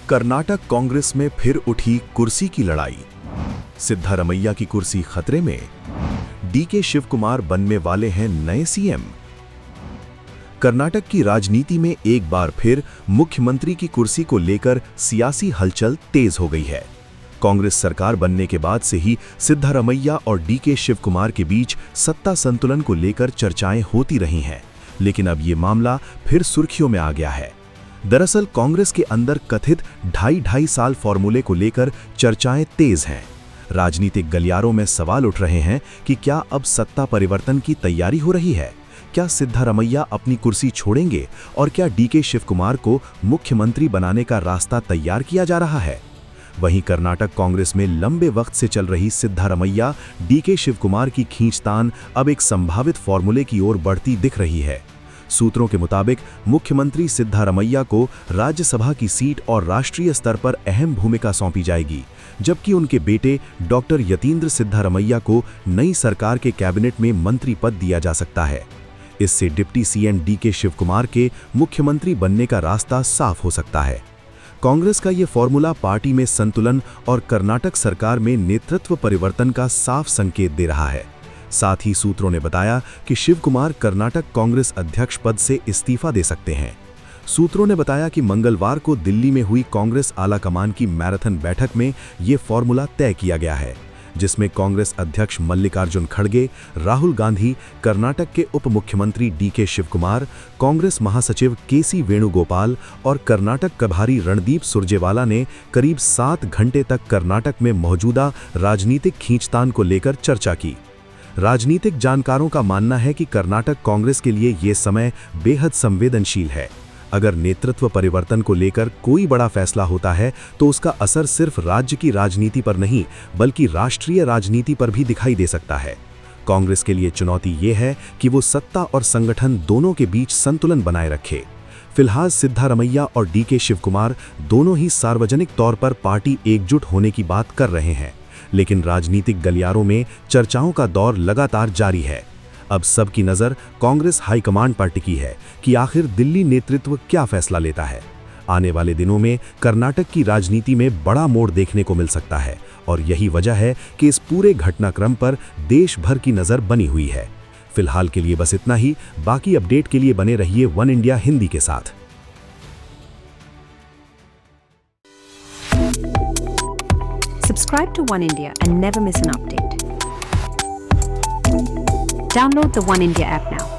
कर्नाटक कांग्रेस में फिर उठी कुर्सी की लड़ाई। सिद्धारमैया की कुर्सी खतरे में। डीके शिवकुमार बनने वाले हैं नए सीएम। कर्नाटक की राजनीति में एक बार फिर मुख्यमंत्री की कुर्सी को लेकर सियासी हलचल तेज हो गई है। कांग्रेस सरकार बनने के बाद से ही सिद्धारमैया और डीके शिवकुमार के बीच सत्ता संतुलन को लेकर चर्चाएं होती रही हैं, लेकिन अब ये मामला फिर सुर्खियों में आ गया है। दरअसल कांग्रेस के अंदर कथित ढाई साल फॉर्मूले को लेकर चर्चाएं तेज हैं। राजनीतिक गलियारों में सवाल उठ रहे हैं कि क्या अब सत्ता परिवर्तन की तैयारी हो रही है? क्या सिद्धारमैया अपनी कुर्सी छोड़ेंगे और क्या डीके शिवकुमार को मुख्यमंत्री बनाने का रास्ता तैयार किया जा रहा है? वहीं कर्नाटक कांग्रेस में लंबे वक्त से चल रही सिद्धारमैया डीके शिवकुमार की खींचतान अब एक संभावित फॉर्मूले की ओर बढ़ती दिख रही है। सूत्रों के मुताबिक मुख्यमंत्री सिद्धारमैया को राज्यसभा की सीट और राष्ट्रीय स्तर पर अहम भूमिका सौंपी जाएगी, जबकि उनके बेटे डॉक्टर यतीन्द्र सिद्धारमैया को नई सरकार के कैबिनेट में मंत्री पद दिया जा सकता है। इससे डिप्टी सीएम डीके शिवकुमार के मुख्यमंत्री बनने का रास्ता साफ हो सकता है। कांग्रेस का ये फॉर्मूला पार्टी में संतुलन और कर्नाटक सरकार में नेतृत्व परिवर्तन का साफ संकेत दे रहा है। साथ ही सूत्रों ने बताया कि शिवकुमार कर्नाटक कांग्रेस अध्यक्ष पद से इस्तीफा दे सकते हैं। सूत्रों ने बताया कि मंगलवार को दिल्ली में हुई कांग्रेस आलाकमान की मैराथन बैठक में ये फॉर्मूला तय किया गया है, जिसमें कांग्रेस अध्यक्ष मल्लिकार्जुन खड़गे, राहुल गांधी, कर्नाटक के उप मुख्यमंत्री डीके शिवकुमार, कांग्रेस महासचिव केसी वेणुगोपाल और कर्नाटक प्रभारी रणदीप सुरजेवाला ने करीब 7 घंटे तक कर्नाटक में मौजूदा राजनीतिक खींचतान को लेकर चर्चा की। राजनीतिक जानकारों का मानना है कि कर्नाटक कांग्रेस के लिए ये समय बेहद संवेदनशील है। अगर नेतृत्व परिवर्तन को लेकर कोई बड़ा फैसला होता है तो उसका असर सिर्फ राज्य की राजनीति पर नहीं बल्कि राष्ट्रीय राजनीति पर भी दिखाई दे सकता है। कांग्रेस के लिए चुनौती ये है कि वो सत्ता और संगठन दोनों के बीच संतुलन बनाए रखे। फिलहाल सिद्धारमैया और डीके शिवकुमार दोनों ही सार्वजनिक तौर पर पार्टी एकजुट होने की बात कर रहे हैं, लेकिन राजनीतिक गलियारों में चर्चाओं का दौर लगातार जारी है। अब सबकी नज़र कांग्रेस हाईकमांड पर टिकी है कि आखिर दिल्ली नेतृत्व क्या फैसला लेता है। आने वाले दिनों में कर्नाटक की राजनीति में बड़ा मोड़ देखने को मिल सकता है और यही वजह है कि इस पूरे घटनाक्रम पर देश भर की नज़र बनी हुई है। फिलहाल के लिए बस इतना ही। बाकी अपडेट के लिए बने रहिए वन इंडिया हिंदी के साथ। Subscribe to One India and never miss an update. Download the One India app now.